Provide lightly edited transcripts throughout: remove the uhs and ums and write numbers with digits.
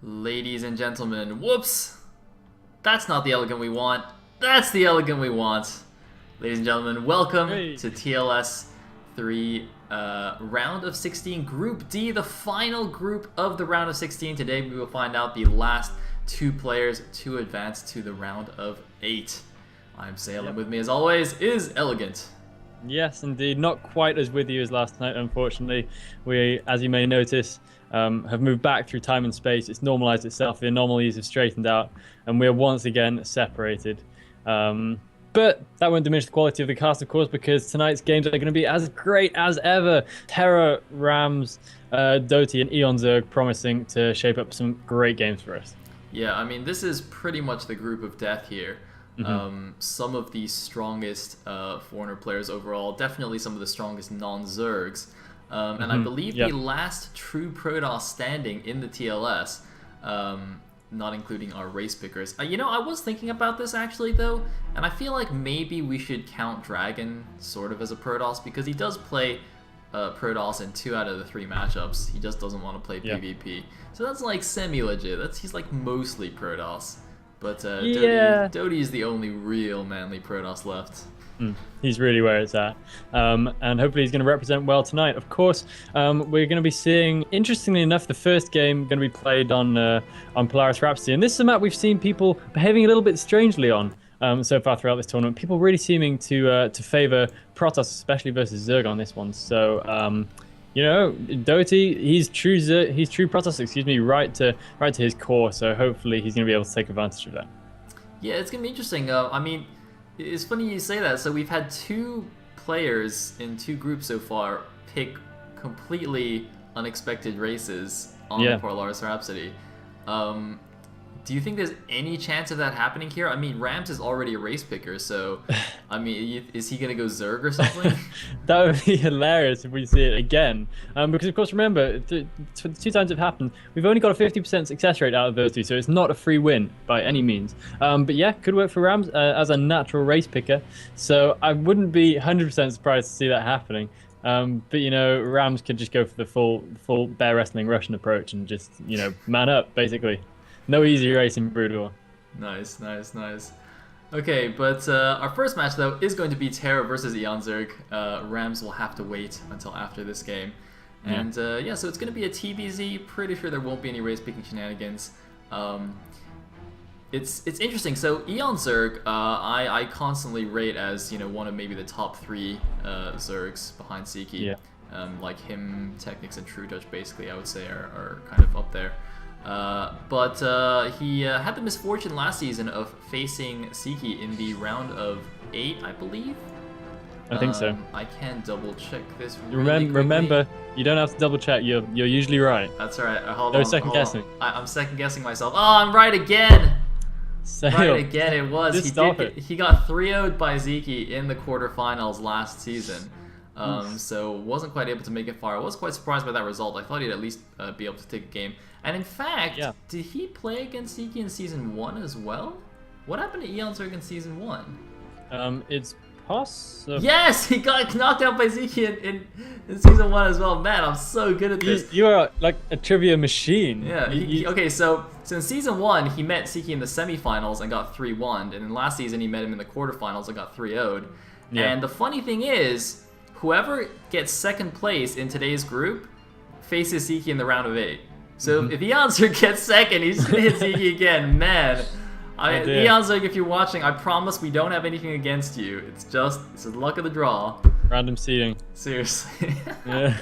Ladies and gentlemen, whoops! That's not the elegant we want. That's the elegant we want. Ladies and gentlemen, welcome Hey. to TLS3 round of 16, Group D, the final group of the round of 16. Today we will find out the last two players to advance to the round of 8. I'm Salem. Yep. With me as always is Elegant. Yes, indeed. Not quite as with you as last night, unfortunately. We, as you may notice, have moved back through time and space. It's normalized itself. The anomalies have straightened out, and we're once again separated. But that won't diminish the quality of the cast, of course, because tonight's games are going to be as great as ever. TerrOr, Rams, Doty, and eOnzErG promising to shape up some great games for us. Yeah, I mean, this is pretty much the group of death here. Some of the strongest foreigner players overall, definitely some of the strongest non-Zergs. And I believe the last true Protoss standing in the TLS, not including our race pickers. You know, I was thinking about this actually though, and I feel like maybe we should count Dragon sort of as a Protoss because he does play Protoss in 2 out of the 3 matchups. He just doesn't want to play PvP. So that's like semi-legit. He's like mostly Protoss. But Doty is the only real manly Protoss left. He's really where it's at. And hopefully he's going to represent well tonight. Of course, we're going to be seeing, interestingly enough, the first game going to be played on Polaris Rhapsody. And this is a map we've seen people behaving a little bit strangely on so far throughout this tournament. People really seeming to favor Protoss, especially versus Zerg on this one. So, you know, Doty, he's true Protoss, right to his core. So hopefully he's going to be able to take advantage of that. Yeah, it's going to be interesting. I mean, it's funny you say that. So we've had 2 players in 2 groups so far pick completely unexpected races on the Polaris Rhapsody. Do you think there's any chance of that happening here? I mean, Rams is already a race picker, so I mean, is he gonna go Zerg or something? That would be hilarious if we see it again. Because of course, remember, the 2 times it happened, we've only got a 50% success rate out of those 2, so it's not a free win by any means. But yeah, could work for Rams as a natural race picker. So I wouldn't be 100% surprised to see that happening. But you know, Rams could just go for the full bear wrestling Russian approach and just, you know, man up basically. No easy race in Brood War. Nice. Okay, but our first match though is going to be TerrOr versus eOnzErG. Rams will have to wait until after this game. And yeah, so it's going to be a TBZ. Pretty sure there won't be any race picking shenanigans. It's interesting. So eOnzErG, I constantly rate as, you know, one of maybe the top 3 Zergs behind Seiki. Like him, Technics, and True Touch basically I would say are kind of up there. But he had the misfortune last season of facing Seiki in the round of 8, I believe. I think so. I can double check this. Really remember, you don't have to double check. You're usually right. That's all right. Hold no on. second guessing. I'm second guessing myself. Oh, I'm right again. Right again. It was. He got 3-0'd by Zeki in the quarterfinals last season. So wasn't quite able to make it far. I was quite surprised by that result. I thought he'd at least be able to take a game. And in fact, did he play against Seiki in Season 1 as well? What happened to eOnzErG in Season 1? It's possible. Yes! He got knocked out by Seiki in Season 1 as well. Man, I'm so good at this. You are like a trivia machine. Yeah, okay, so in Season 1, he met Seiki in the semifinals and got 3-1. And then last season, he met him in the quarterfinals and got 3-0'd. And the funny thing is, whoever gets second place in today's group faces Seiki in the round of 8. So if eOnzErG gets second, he's gonna hit Seiki again. Man, eOnzErG, if you're watching, I promise we don't have anything against you. It's the luck of the draw. Random seeding. Seriously. Yeah.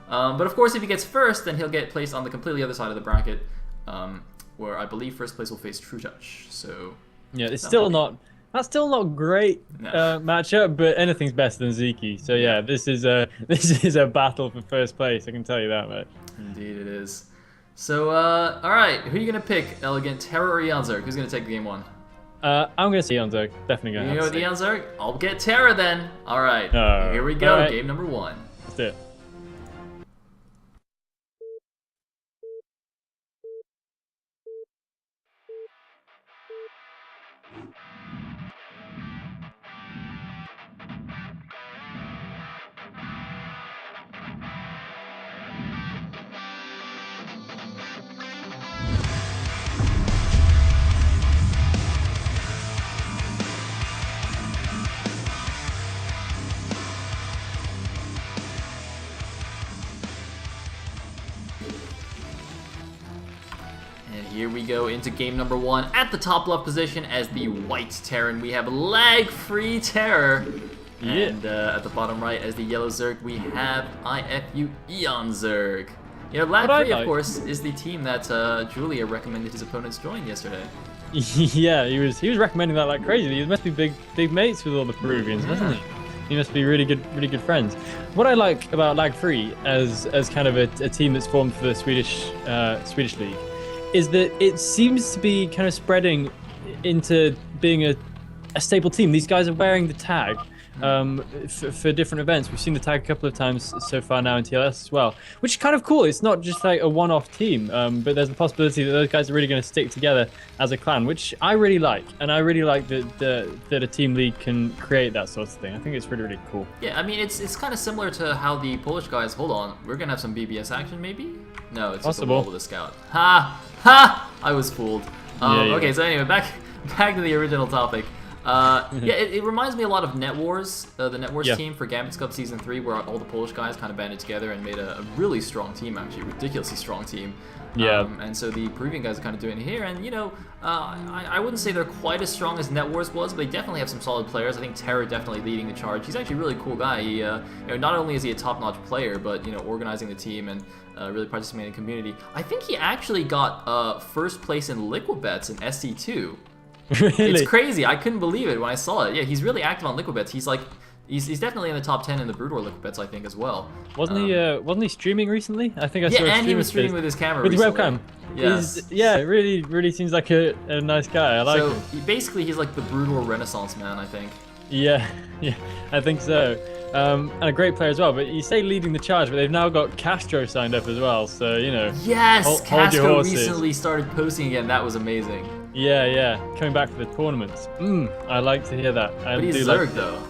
But of course, if he gets first, then he'll get placed on the completely other side of the bracket, where I believe first place will face True Touch. So yeah, that's still not great matchup, but anything's better than Zeki. So yeah, this is a battle for first place. I can tell you that much. Indeed, it is. So all right, who are you gonna pick, Elegant? TerrOr or eOnzErG? Who's gonna take game 1? I'm gonna see eOnzErG. Definitely gonna. You go with eOnzErG? I'll get TerrOr then. All right, here we go. Game number 1. Let's do it. here we go into game number 1 at the top left position as the white Terran. We have lag-free Terror. Yeah. And at the bottom right as the yellow Zerg, we have IFU eOnzErG. You know, lag-free, of course, is the team that Julia recommended his opponents join yesterday. Yeah, he was recommending that like crazy. He must be big mates with all the Peruvians, doesn't he? He must be really good friends. What I like about Lag Free as kind of a team that's formed for the Swedish league is that it seems to be kind of spreading into being a stable team. These guys are wearing the tag for different events. We've seen the tag a couple of times so far now in TLS as well, which is kind of cool. It's not just like a one-off team, but there's a possibility that those guys are really going to stick together as a clan, which I really like. And I really like that a team league can create that sort of thing. I think it's really cool. Yeah, I mean, it's kind of similar to how the Polish guys, hold on, we're going to have some BBS action maybe? No, it's just a wall with a scout. Ha! Ha! I was fooled. Okay, so anyway, back to the original topic. Yeah, it reminds me a lot of Net Wars, the Net Wars team for Gambit's Cup Season 3, where all the Polish guys kind of banded together and made a really strong team, actually, ridiculously strong team. Yeah. And so the Peruvian guys are kind of doing it here, and you know, I wouldn't say they're quite as strong as Net Wars was, but they definitely have some solid players. I think TerrOr definitely leading the charge. He's actually a really cool guy. He, you know, not only is he a top-notch player, but you know, organizing the team and really participating in the community. I think he actually got first place in Liquid Bets in SC2. Really? It's crazy. I couldn't believe it when I saw it. Yeah, he's really active on Liquid Bets. He's like, he's definitely in the top 10 in the Brood War Liquid Bets, I think, as well. Wasn't he streaming recently? I think I saw. Yeah, and he was streaming with his camera. With his recently. webcam. Yes. Yeah, it really seems like a nice guy. I like him. So basically, he's like the Brood War Renaissance man, I think. Yeah, I think so. And a great player as well. But you say leading the charge, but they've now got Castro signed up as well. So you know. Yes, hold Castro your horses. recently started posting again. That was amazing. Yeah, coming back for the tournaments. I like to hear that. But he's Zerg though.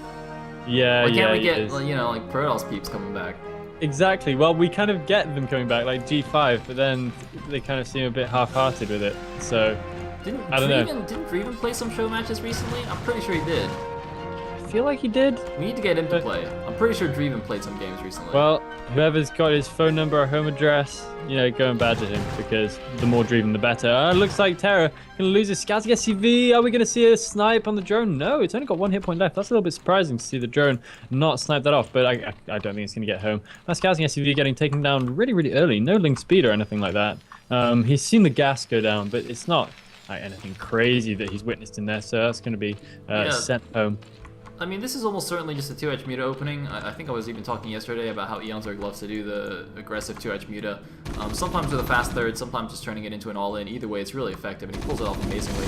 Yeah, Why can't we get, you know, like Protoss peeps coming back? Exactly. Well, we kind of get them coming back, like G5, but then they kind of seem a bit half-hearted with it. So I don't know. Didn't Dreven play some show matches recently? I'm pretty sure he did. I feel like he did. We need to get him to play. I'm pretty sure Dreven played some games recently. Well, whoever's got his phone number or home address, you know, go and badger him, because the more Dreven, the better. Looks like Terror gonna lose his scouting SCV. Are we gonna see a snipe on the drone? No, it's only got 1 hit point left. That's a little bit surprising to see the drone not snipe that off, but I don't think it's gonna get home. That scouting SCV getting taken down really early. No link speed or anything like that. He's seen the gas go down, but it's not like anything crazy that he's witnessed in there, so that's gonna be sent home. I mean, this is almost certainly just a 2H Muta opening. I think I was even talking yesterday about how eOnzErG loves to do the aggressive 2H Muta. Sometimes with a fast third, sometimes just turning it into an all-in. Either way, it's really effective, and he pulls it off amazingly.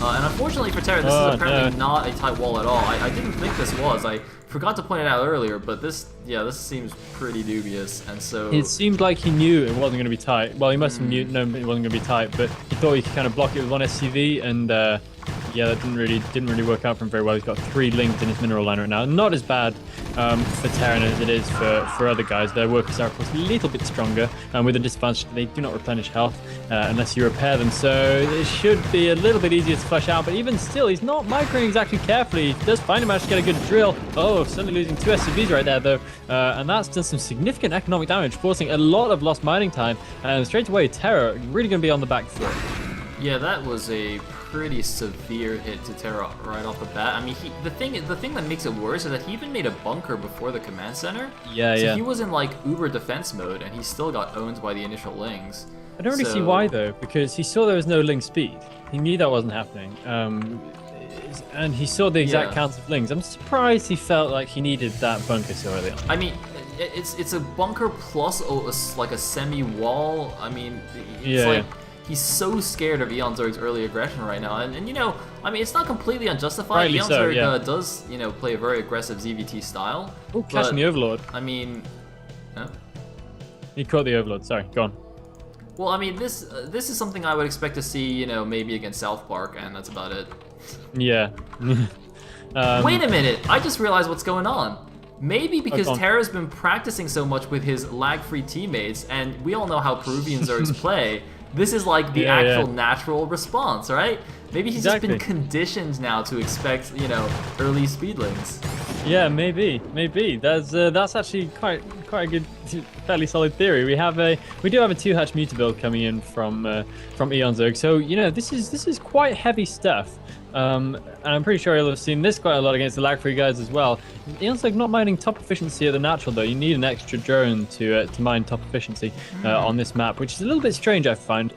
And unfortunately for Terror, this is apparently not a tight wall at all. I didn't think this was. I forgot to point it out earlier, but this seems pretty dubious, and so... It seemed like he knew it wasn't going to be tight. Well, he must have known it wasn't going to be tight, but he thought he could kind of block it with one SCV, and yeah, that didn't really work out for him very well. He's got 3 linked in his mineral line right now. Not as bad for Terran as it is for other guys. Their workers are, of course, a little bit stronger, and with a disadvantage, they do not replenish health unless you repair them. So it should be a little bit easier to flush out, but even still, he's not microing exactly carefully. He does finally manage to get a good drill. Oh, suddenly losing 2 SCVs right there, though, and that's done some significant economic damage, forcing a lot of lost mining time, and straight away, Terror really going to be on the back foot. Yeah, that was a pretty severe hit to TerrOr right off the bat. I mean, the thing that makes it worse is that he even made a bunker before the command center. So he was in like uber defense mode, and he still got owned by the initial lings. I don't really see why though, because he saw there was no link speed. He knew that wasn't happening, and he saw the exact counts of lings. I'm surprised he felt like he needed that bunker so early on. I mean, it's a bunker plus like a semi-wall. I mean, it's like. He's so scared of eOnzErG's early aggression right now, and you know, I mean, it's not completely unjustified. eOnzErG does, you know, play a very aggressive ZVT style. Oh, catching the Overlord. I mean, he caught the Overlord. Sorry, go on. Well, I mean, this is something I would expect to see, you know, maybe against South Park, and that's about it. Yeah. Wait a minute! I just realized what's going on. Maybe because Terra's been practicing so much with his lag-free teammates, and we all know how Peruvian Zergs play. This is like the actual natural response, right? Maybe he's just been conditioned now to expect, you know, early speedlings. Yeah, maybe. That's actually quite a good, fairly solid theory. We do have a 2-hatch muta build coming in from eOnzErG. So this is quite heavy stuff. And I'm pretty sure you'll have seen this quite a lot against the lag-free guys as well. eOnzErG not mining top efficiency at the natural though. You need an extra drone to mine top efficiency on this map, which is a little bit strange I find.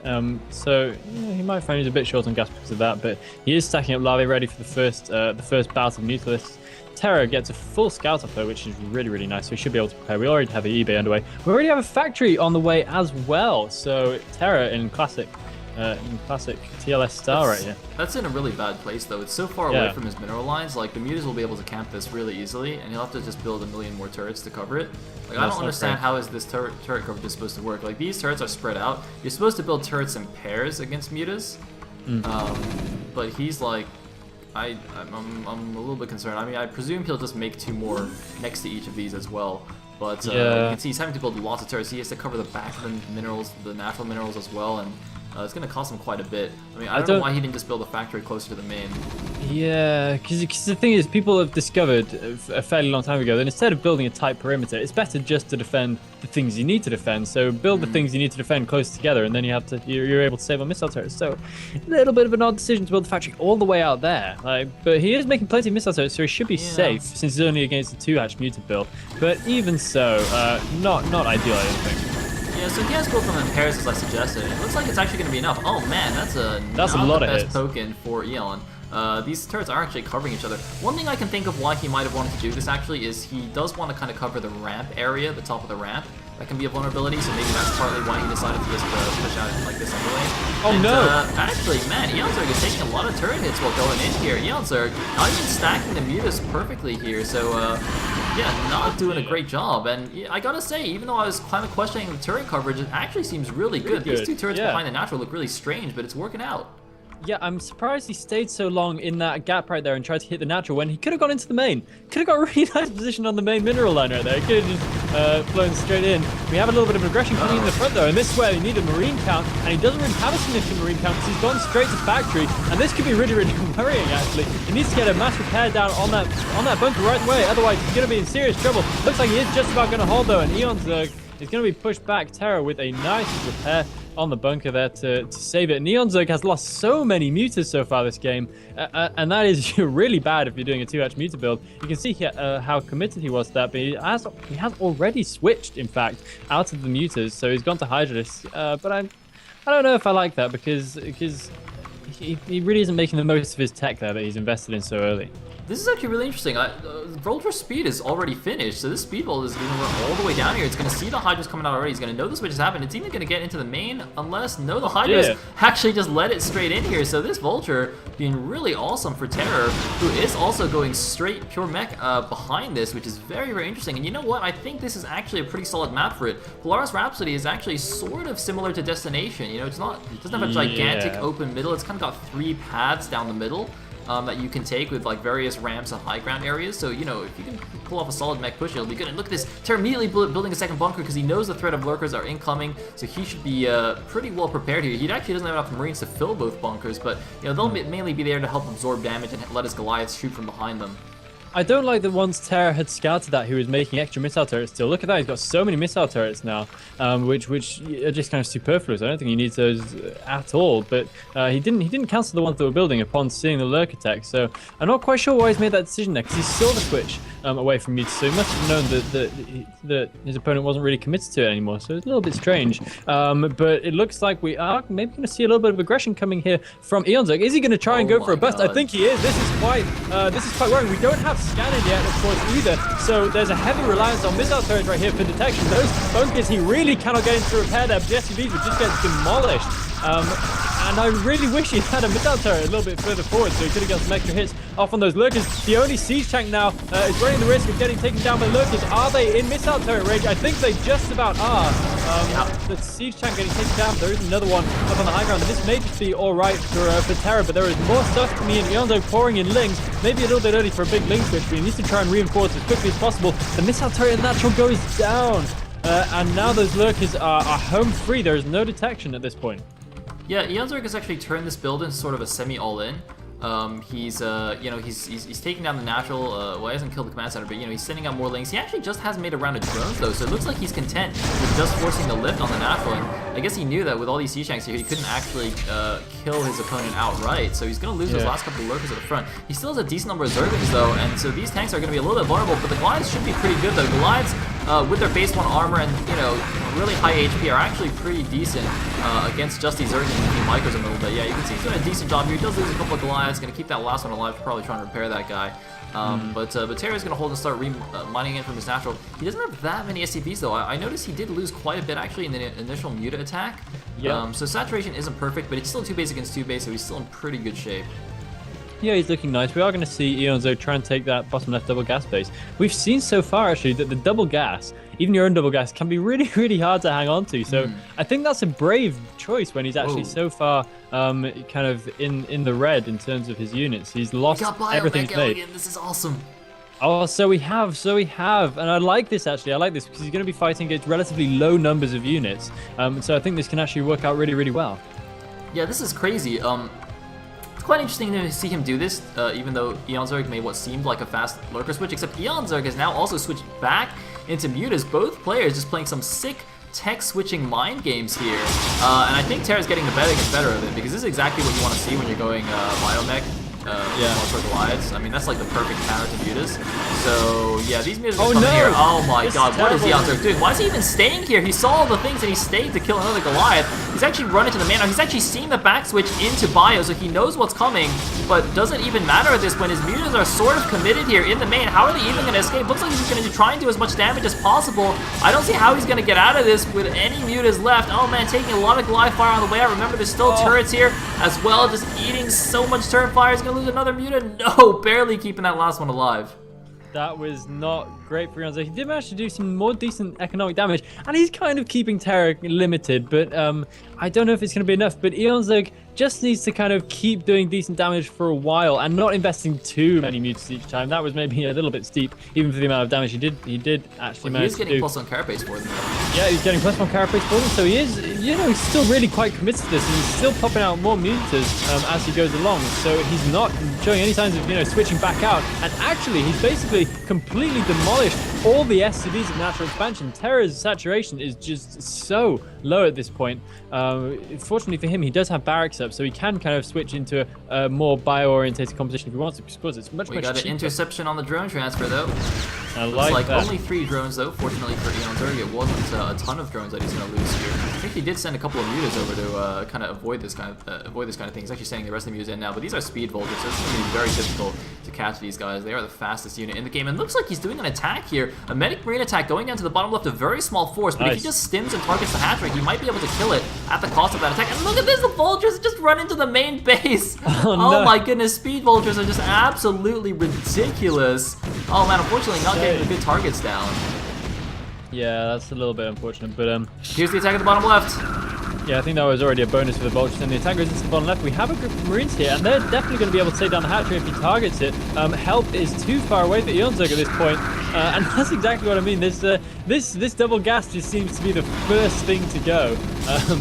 So he might find he's a bit short on gas because of that, but he is stacking up larvae ready for the first bout of Nucleus. TerrOr gets a full scout up though, which is really nice. So we should be able to prepare. We already have the eBay underway. We already have a factory on the way as well. So TerrOr in classic TLS style right here. That's in a really bad place though. It's so far away from his mineral lines. Like the mutas will be able to camp this really easily, and he'll have to just build a million more turrets to cover it. Like I don't understand how is this turret coverage is supposed to work. Like these turrets are spread out. You're supposed to build turrets in pairs against mutas, but he's like. I'm a little bit concerned. I mean, I presume he'll just make 2 more next to each of these as well. But you can see he's having to build lots of turrets. He has to cover the back of the minerals, the natural minerals as well, and it's going to cost him quite a bit. I mean, I don't know why he didn't just build a factory closer to the main. Yeah, because the thing is, people have discovered a fairly long time ago that instead of building a tight perimeter, it's better just to defend the things you need to defend. So build the things you need to defend close together, and then you're able to save on missile turrets. So a little bit of an odd decision to build the factory all the way out there. But he is making plenty of missile turrets, so he should be safe since he's only against a 2-hatch muta build. But even so, not ideal, I don't think. Yeah, so he has both of them in pairs as I suggested. It looks like it's actually going to be enough. Oh man, that's a lot the of best hits. token for Eon. These turrets are actually covering each other. One thing I can think of why he might have wanted to do this actually is he does want to kind of cover the ramp area, the top of the ramp. That can be a vulnerability, so maybe that's partly why he decided to just push out like this anyway. Oh no! Actually, man, eOnzErG is taking a lot of turret hits while going in here. eOnzErG not even stacking the mutas perfectly here, so yeah, not doing a great job. And I gotta say, even though I was kind of questioning the turret coverage, it actually seems really good. These 2 turrets behind the natural look really strange, but it's working out. Yeah, I'm surprised he stayed so long in that gap right there and tried to hit the natural when he could have gone into the main. Could have got a really nice position on the main mineral line right there. He could have just flown straight in. We have a little bit of aggression coming in the front though, and this is where you need a marine count, and he doesn't really have a significant marine count because he's gone straight to factory, and this could be really worrying actually. He needs to get a mass repair down on that bunker right away, otherwise he's going to be in serious trouble. Looks like he is just about going to hold though, and eOnzErG is going to be pushed back. TerrOr with a nice repair on the bunker there to save it. And eOnzErG has lost so many mutas so far this game, and that is really bad if you're doing a 2-hatch muta build. You can see here how committed he was to that, but he has already switched, in fact, out of the mutas, so he's gone to Hydralis. But I don't know if I like that because he really isn't making the most of his tech there that he's invested in so early. This is actually really interesting. Vulture speed is already finished, so this speed bolt is going to run all the way down here. It's going to see the Hydras coming out already. It's going to know the switch has happened. It's even going to get into the main unless the Hydras actually just let it straight in here. So this Vulture being really awesome for TerrOr, who is also going straight pure mech behind this, which is very interesting. And you know what? I think this is actually a pretty solid map for it. Polaris Rhapsody is actually sort of similar to Destination. You know, it doesn't have a gigantic open middle. It's kind of got 3 paths down the middle. That you can take with like various ramps and high ground areas. So, you know, if you can pull off a solid mech push, it'll be good. And look at this, TerrOr immediately building a second bunker because he knows the threat of lurkers are incoming, so he should be pretty well prepared here. He actually doesn't have enough Marines to fill both bunkers, but, you know, they'll mainly be there to help absorb damage and let his Goliaths shoot from behind them. I don't like that once TerrOr had scouted that, he was making extra missile turrets still. Look at that, he's got so many missile turrets now, which are just kind of superfluous. I don't think he needs those at all, but he didn't cancel the ones that were building upon seeing the lurker tech, so I'm not quite sure why he's made that decision there, because he saw the switch away from Muta, so he must have known that his opponent wasn't really committed to it anymore, so it's a little bit strange. But it looks like we are maybe going to see a little bit of aggression coming here from eOnzErG. Is he going to try and go for a bust? I think he is. This is quite worrying. We don't have scanning yet, of course, either, so there's a heavy reliance on missile turrets right here for detection. Those bunkers he really cannot get into repair there, but the SUVs would just get demolished. And I really wish he had a missile turret a little bit further forward so he could have got some extra hits off on those lurkers. The only siege tank now is running the risk of getting taken down by lurkers. Are they in missile turret range? I think they just about are. The siege tank getting taken down. There is another one up on the high ground. This may just be all right for TerrOr, but there is more stuff coming in. eOnzErG pouring in lings. Maybe a little bit early for a big ling switch, but he needs to try and reinforce as quickly as possible. The missile turret in natural goes down. And now those lurkers are home free. There is no detection at this point. Yeah, eOnzErG has actually turned this build into sort of a semi-all-in. He's you know, he's taking down the natural. Well, he hasn't killed the command center, but you know, he's sending out more links. He actually just hasn't made a round of drones though, so it looks like he's content with just forcing the lift on the natural. And I guess he knew that with all these siege tanks here, he couldn't actually kill his opponent outright. So he's gonna lose those last couple of lurkers at the front. He still has a decent number of Zerglings though, and so these tanks are gonna be a little bit vulnerable. But the Goliaths should be pretty good though. Goliaths with their base 1 armor and you know, really high HP are actually pretty decent against just these Zerglings and he micros him a little bit. Yeah, you can see he's doing a decent job here. He does lose a couple of Goliaths, gonna keep that last one alive, probably trying to repair that guy. But TerrOr's gonna hold and start mining in from his natural. He doesn't have that many SCVs though. I noticed he did lose quite a bit actually in the initial Muta attack. So saturation isn't perfect, but it's still 2 base against 2 base, so he's still in pretty good shape. Yeah, he's looking nice. We are going to see eOnzErG try and take that bottom left double gas base. We've seen so far, actually, that the double gas, even your own double gas, can be really, really hard to hang on to. So I think that's a brave choice when he's actually so far kind of in the red in terms of his units. He's lost everything he's made. This is awesome. Oh, so we have. And I like this, actually. I like this because he's going to be fighting against relatively low numbers of units. So I think this can actually work out really, really well. Yeah, this is crazy. It's quite interesting to see him do this, even though eOnzErG made what seemed like a fast lurker switch, except eOnzErG has now also switched back into Mutas. Both players just playing some sick tech switching mind games here. And I think TerrOr's getting the better of it, because this is exactly what you want to see when you're going biomech. For Goliaths. I mean, that's like the perfect counter to Mutas. So, yeah, these Mutas are coming here. Oh my god, what is eOnzErG doing? Why is he even staying here? He saw all the things and he stayed to kill another Goliath. He's actually run into the man. Now, he's actually seen the back switch into bio, so he knows what's coming, but doesn't even matter at this point. His Mutas are sort of committed here in the main. How are they even going to escape? Looks like he's going to try and do as much damage as possible. I don't see how he's going to get out of this with any Mutas left. Oh man, taking a lot of Goliath fire on the way out. Remember, there's still turrets here as well, just eating so much turret fire. He's going to lose another Muta. No, barely keeping that last one alive. That was not great for eOnzErG. He did manage to do some more decent economic damage, and he's kind of keeping Terror limited, but I don't know if it's going to be enough. But eOnzErG just needs to kind of keep doing decent damage for a while and not investing too many mutas each time. That was maybe a little bit steep, even for the amount of damage he did actually manage to do. He's getting +1 carapace for them. Yeah, he's getting +1 carapace for them, so he is, you know, he's still really quite committed to this, and he's still popping out more mutas as he goes along. So he's not showing any signs of, you know, switching back out. And actually, he's basically completely demolished all the SCVs of natural expansion. Terror's saturation is just so low at this point. Fortunately for him, he does have barracks up, so he can kind of switch into a more bio-orientated composition if he wants to, because it's much, much cheaper. We got an interception on the drone transfer, though. I like that. Only 3 drones, though. Fortunately for eOnzErG, it wasn't a ton of drones that he's going to lose here. I think he did send a couple of mutas over to kind of avoid this kind of thing. He's actually sending the rest of the mutas in now, but these are speed vultures, so it's going to be very difficult to catch these guys. They are the fastest unit in the game, and looks like he's doing an attack here. A medic marine attack going down to the bottom left, a very small force, but if he just stims and targets the hatchery, he might be able to kill it at the cost of that attack. And look at this, the vultures just run into the main base. Oh my goodness, speed vultures are just absolutely ridiculous. Oh man, unfortunately not getting the good targets down. Yeah, that's a little bit unfortunate, but here's the attack at the bottom left. Yeah, I think that was already a bonus for the vultures, and the attack goes into the bottom left. We have a group of marines here, and they're definitely going to be able to take down the hatchery if he targets it. Help is too far away for eOnzErG at this point, and that's exactly what I mean. This double gas just seems to be the first thing to go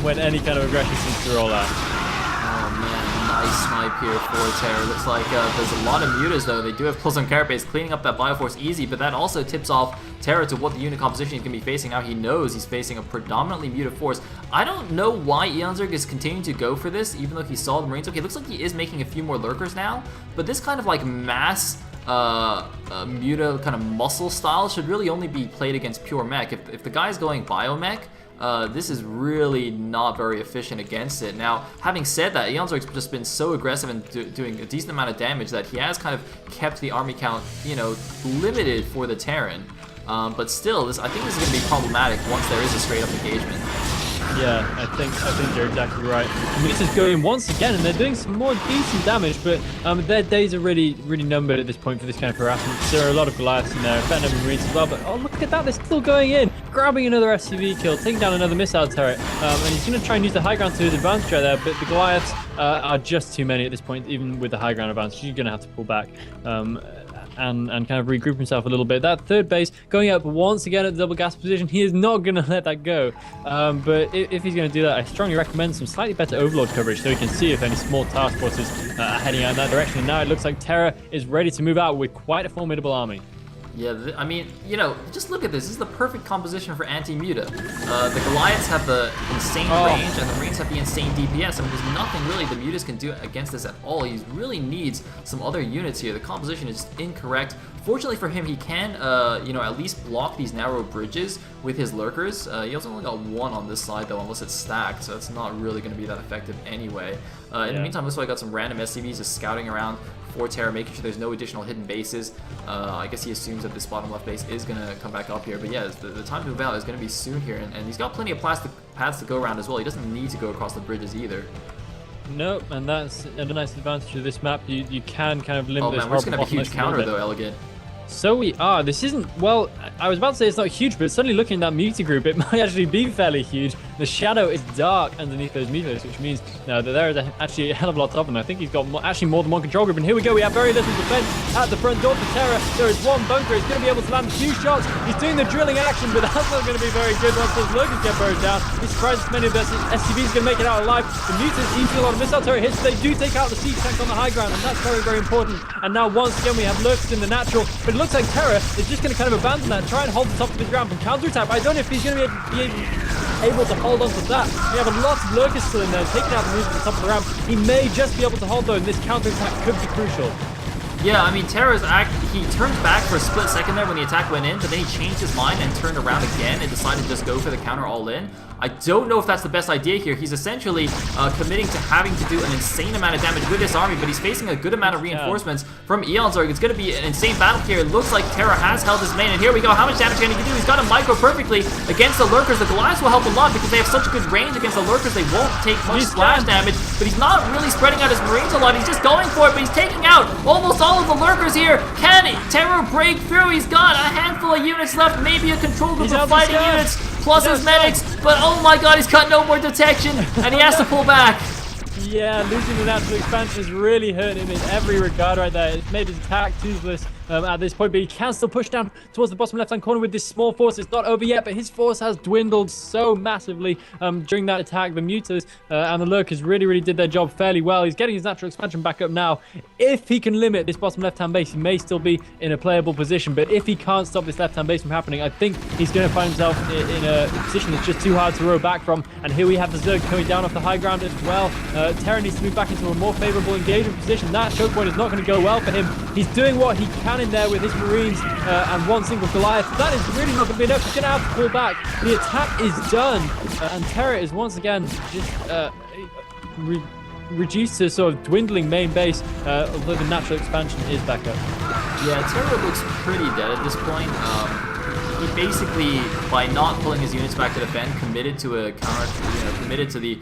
when any kind of aggression seems to roll out. Oh man, nice snipe here for Terror. Looks like there's a lot of mutas though. They do have +1 carapace, cleaning up that bioforce easy, but that also tips off Terror to what the unit composition he's going to be facing. Now he knows he's facing a predominantly muta force. I don't know why eOnzErG is continuing to go for this, even though he saw the Marines. Okay, looks like he is making a few more lurkers now, but this kind of like mass muta kind of muscle style should really only be played against pure mech. If the guy's going biomech, this is really not very efficient against it. Now, having said that, eOnzErG's just been so aggressive and doing a decent amount of damage that he has kind of kept the army count, you know, limited for the Terran. But still, I think this is going to be problematic once there is a straight-up engagement. Yeah, I think you're exactly right. Mutas go in once again, and they're doing some more decent damage, but their days are really numbered at this point for this kind of harassment. There are a lot of Goliaths in there, a fair number of Marines as well, but oh, look at that, they're still going in, grabbing another SCV kill, taking down another missile turret, and he's going to try and use the high ground to his advantage right there, but the Goliaths are just too many at this point, even with the high ground advantage. You're going to have to pull back. and kind of regroup himself a little bit. That third base going up once again at the double gas position. He is not going to let that go. But if he's going to do that, I strongly recommend some slightly better overlord coverage so he can see if any small task forces are heading out in that direction. And now it looks like TerrOr is ready to move out with quite a formidable army. Yeah, I mean, you know, just look at this. This is the perfect composition for anti-Muta. The Goliaths have the insane range, and the Marines have the insane DPS. I mean, there's nothing really the Mutas can do against this at all. He really needs some other units here. The composition is just incorrect. Fortunately for him, he can, you know, at least block these narrow bridges with his lurkers. He also only got one on this side, though, unless it's stacked, so it's not really going to be that effective anyway. In the meantime, looks like I got some random SCVs just scouting around for TerrOr, making sure there's no additional hidden bases. I guess he assumes that this bottom left base is going to come back up here. But yeah, the time to move out is going to be soon here. And he's got plenty of plastic paths to go around as well. He doesn't need to go across the bridges either. Nope, and that's a nice advantage of this map. You can kind of limit this. Oh man, we're just going to have a huge counter though, Elegant. So we are. This isn't, well, I was about to say it's not huge, but suddenly looking at that Muta group, it might actually be fairly huge. The shadow is dark underneath those Mutas, which means that there is actually a hell of a lot of them. I think he's got actually more than one control group. And here we go. We have very little defense at the front door for TerrOr. There is one bunker. He's going to be able to land a few shots. He's doing the drilling action, but that's not going to be very good once those lurkers get buried down. He's surprised many of the SCVs going to make it out alive. The Mutas eating a lot of missile turret hits. They do take out the siege tanks on the high ground, and that's very, very important. And now once again, we have lurkers in the natural, but it looks like TerrOr is just going to kind of abandon that, try and hold the top of his ground from counterattack. I don't know if he's going to be able to hold on to that. We have a lot of lurkers still in there, taking out the moves at the top of the ramp. He may just be able to hold though, and this counterattack could be crucial. Yeah, I mean, he turned back for a split second there when the attack went in, but then he changed his mind and turned around again and decided to just go for the counter all in. I don't know if that's the best idea here. He's essentially committing to having to do an insane amount of damage with this army, but he's facing a good amount of reinforcements from eOnzErG. It's going to be an insane battle here. It looks like TerrOr has held his main, and here we go. How much damage can he do? He's got a micro perfectly against the lurkers. The Goliaths will help a lot because they have such good range against the lurkers. They won't take much splash damage, but he's not really spreading out his Marines a lot. He's just going for it, but he's taking out almost all of the lurkers here. Can TerrOr break through? He's got a handful of units left, maybe a control group of fighting units, plus his medics, but oh my god, he's got no more detection, and he has to pull back. Yeah, losing the natural expansion has really hurt him in every regard right there. It's made his attack toothless at this point, but he can still push down towards the bottom left-hand corner with this small force. It's not over yet, but his force has dwindled so massively during that attack. The Mutas and the Lurkers really did their job fairly well. He's getting his natural expansion back up now. If he can limit this bottom left-hand base, he may still be in a playable position, but if he can't stop this left-hand base from happening, I think he's going to find himself in a position that's just too hard to row back from. And here we have the Zerg coming down off the high ground as well. TerrOr needs to move back into a more favorable engagement position. That choke point is not going to go well for him. He's doing what he can in there with his Marines and one single Goliath. That is really not going to be enough. He's going to have to pull back. The attack is done, and TerrOr is once again just reduced to sort of dwindling main base, although the natural expansion is back up. Yeah, TerrOr looks pretty dead at this point. He basically, by not pulling his units back to defend, committed to a counter, committed to the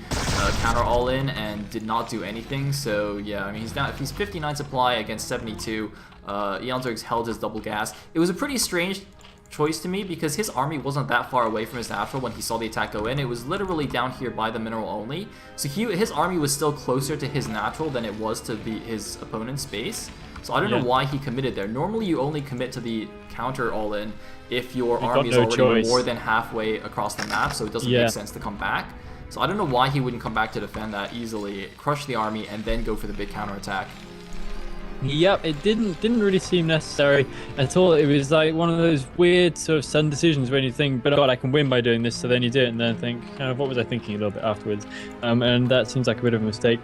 counter all-in and did not do anything. So yeah, I mean, he's down. If he's 59 supply against 72, eOnzErG's held his double gas. It was a pretty strange choice to me because his army wasn't that far away from his natural when he saw the attack go in. It was literally down here by the mineral only. So his army was still closer to his natural than it was to his opponent's base. So I don't know why he committed there. Normally you only commit to the counter all-in if your army is already more than halfway across the map, so it doesn't make sense to come back. So I don't know why he wouldn't come back to defend that easily, crush the army, and then go for the big counterattack. Yep, it didn't really seem necessary at all. It was like one of those weird sort of sudden decisions when you think, but God, I can win by doing this, so then you do it, and then think, kind of, what was I thinking a little bit afterwards? And that seems like a bit of a mistake.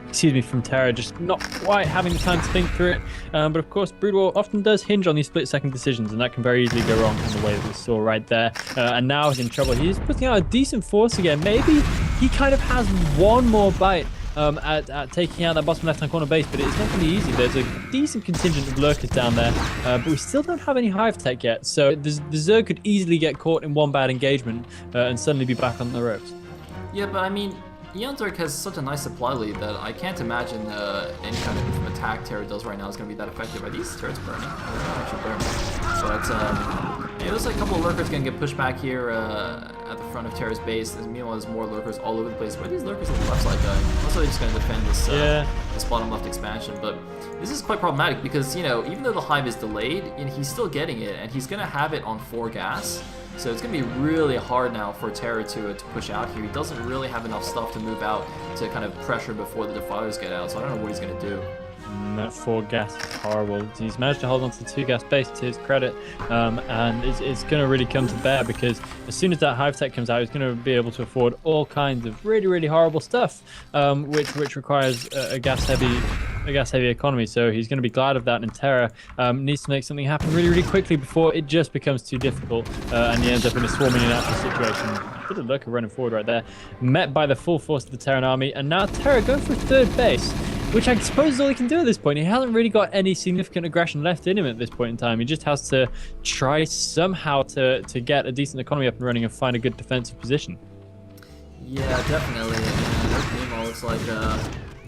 Excuse me, from TerrOr, just not quite having the time to think through it. But of course, Brood War often does hinge on these split-second decisions, and that can very easily go wrong in the way that we saw right there. And now he's in trouble. He's putting out a decent force again. Maybe he kind of has one more bite at taking out that bottom left-hand corner base, but it's not going to be easy. There's a decent contingent of lurkers down there, but we still don't have any hive tech yet. So the Zerg could easily get caught in one bad engagement and suddenly be back on the ropes. Yeah, but I mean, eOnzErG has such a nice supply lead that I can't imagine any kind of attack TerrOr does right now is going to be that effective. Are these turrets burning? They're actually burning. But it looks like a couple of lurkers going to get pushed back here at the front of Terra's base. Meanwhile, there's more lurkers all over the place. Where are these lurkers on the left side going? Also, they're just going to defend this bottom left expansion. But this is quite problematic because, you know, even though the hive is delayed, he's still getting it, and he's going to have it on 4 gas. So it's going to be really hard now for Terror to push out here. He doesn't really have enough stuff to move out to kind of pressure before the Defilers get out, so I don't know what he's going to do. That 4 gas is horrible. He's managed to hold on to the 2 gas base to his credit, and it's going to really come to bear because as soon as that hive tech comes out, he's going to be able to afford all kinds of really horrible stuff, which requires a gas heavy economy. So he's going to be glad of that, and Terra needs to make something happen really quickly before it just becomes too difficult, and he ends up in a swarming and natural situation. Bit of lurker running forward right there, met by the full force of the Terran army, and now Terra going for a 3rd base, which I suppose is all he can do at this point. He hasn't really got any significant aggression left in him at this point in time. He just has to try somehow to get a decent economy up and running and find a good defensive position. Yeah, definitely. And meanwhile, looks like a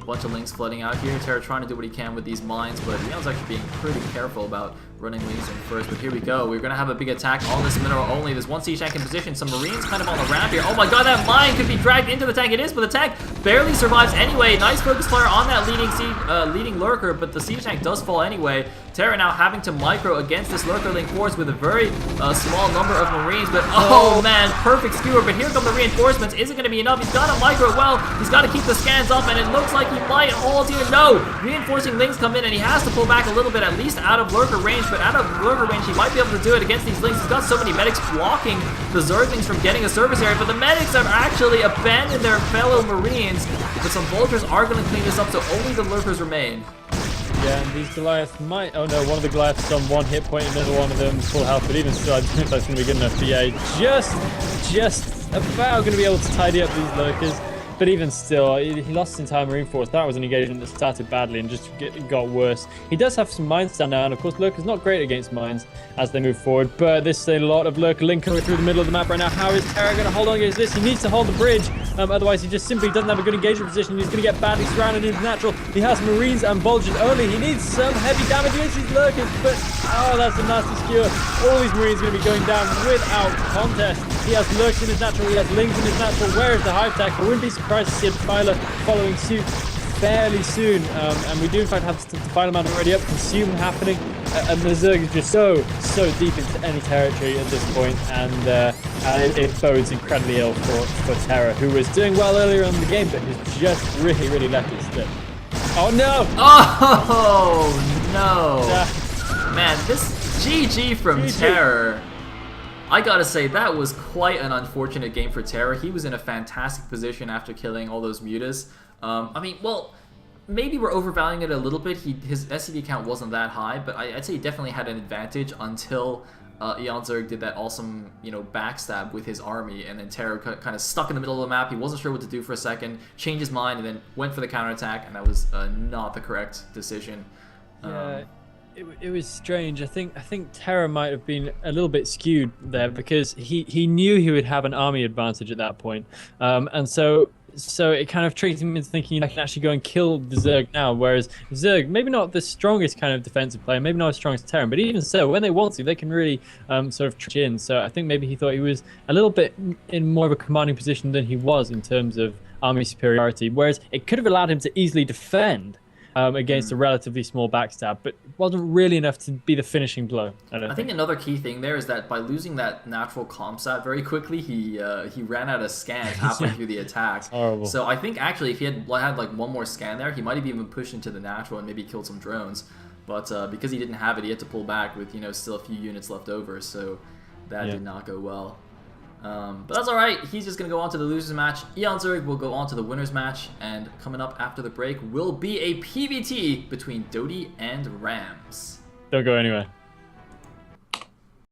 bunch of links flooding out here. Terra trying to do what he can with these mines, but Leon's actually being pretty careful about running links in first. But here we go. We're going to have a big attack on this mineral only. There's 1 siege tank in position. Some marines kind of on the ramp here. Oh my god, that mine could be dragged into the tank. It is, but the tank barely survives anyway. Nice focus fire on that leading lurker, but the siege tank does fall anyway. Terra now having to micro against this lurker link force with a very small number of marines, but oh man, perfect skewer. But here come the reinforcements. Is it going to be enough? He's got to micro well. He's got to keep the scans up, and it looks like he might hold here. No! Reinforcing links come in, and he has to pull back a little bit, at least out of lurker range, but out of lurker range, he might be able to do it against these links. He's got so many medics blocking the Zerglings from getting a service area, but the medics have actually abandoned their fellow marines, but some vultures are going to clean this up, so only the lurkers remain. Yeah, and these Goliaths might... Oh no, one of the Goliaths is on 1 hit point, another one of them is full health, but even still, I don't think that's going to be good enough. But yeah, just about going to be able to tidy up these lurkers. But even still, he lost his entire marine force. That was an engagement that started badly and just got worse. He does have some mines down now, and of course Lurker's not great against mines as they move forward, but this is a lot of Lurker link coming through the middle of the map right now. How is Terra going to hold on against this? He needs to hold the bridge, otherwise he just simply doesn't have a good engagement position. He's going to get badly surrounded in his natural. He has marines and vultures only. He needs some heavy damage against these Lurkers, but oh, that's a nasty skewer. All these marines are going to be going down without contest. He has lurks in his natural, he has links in his natural. Where is the hive tech? I wouldn't be surprised to see a Defiler following suit fairly soon. And we do in fact have the Defiler man already up, consume happening. And the Zerg is just so deep into any territory at this point, and it bodes incredibly ill for Terra, who was doing well earlier in the game, but has just really left it slip. Oh no! Oh no! Man, this GG from Terror. I gotta say, that was quite an unfortunate game for Terror. He was in a fantastic position after killing all those mutas. I mean, well, maybe we're overvaluing it a little bit. His SCV count wasn't that high, but I'd say he definitely had an advantage until eOnzErG did that awesome, backstab with his army, and then Terror kind of stuck in the middle of the map. He wasn't sure what to do for a second, changed his mind, and then went for the counterattack, and that was not the correct decision. Yeah. It was strange. I think Terra might have been a little bit skewed there because he knew he would have an army advantage at that point, and so it kind of tricked him into thinking I can actually go and kill the Zerg now. Whereas Zerg, maybe not the strongest kind of defensive player, maybe not as strong as Terran, but even so, when they want to, they can really sort of trick in. So I think maybe he thought he was a little bit in more of a commanding position than he was in terms of army superiority. Whereas it could have allowed him to easily defend against a relatively small backstab, but it wasn't really enough to be the finishing blow. I think another key thing there is that by losing that natural comsat very quickly, he ran out of scans halfway through the attack. Horrible. So I think actually if he had like one more scan there, he might have even pushed into the natural and maybe killed some drones. But because he didn't have it, he had to pull back with still a few units left over. So that did not go well. But that's alright, he's just going to go on to the losers match. eOnzErG will go on to the winners match, and coming up after the break will be a PvT between Dodie and Rams. Don't go anywhere.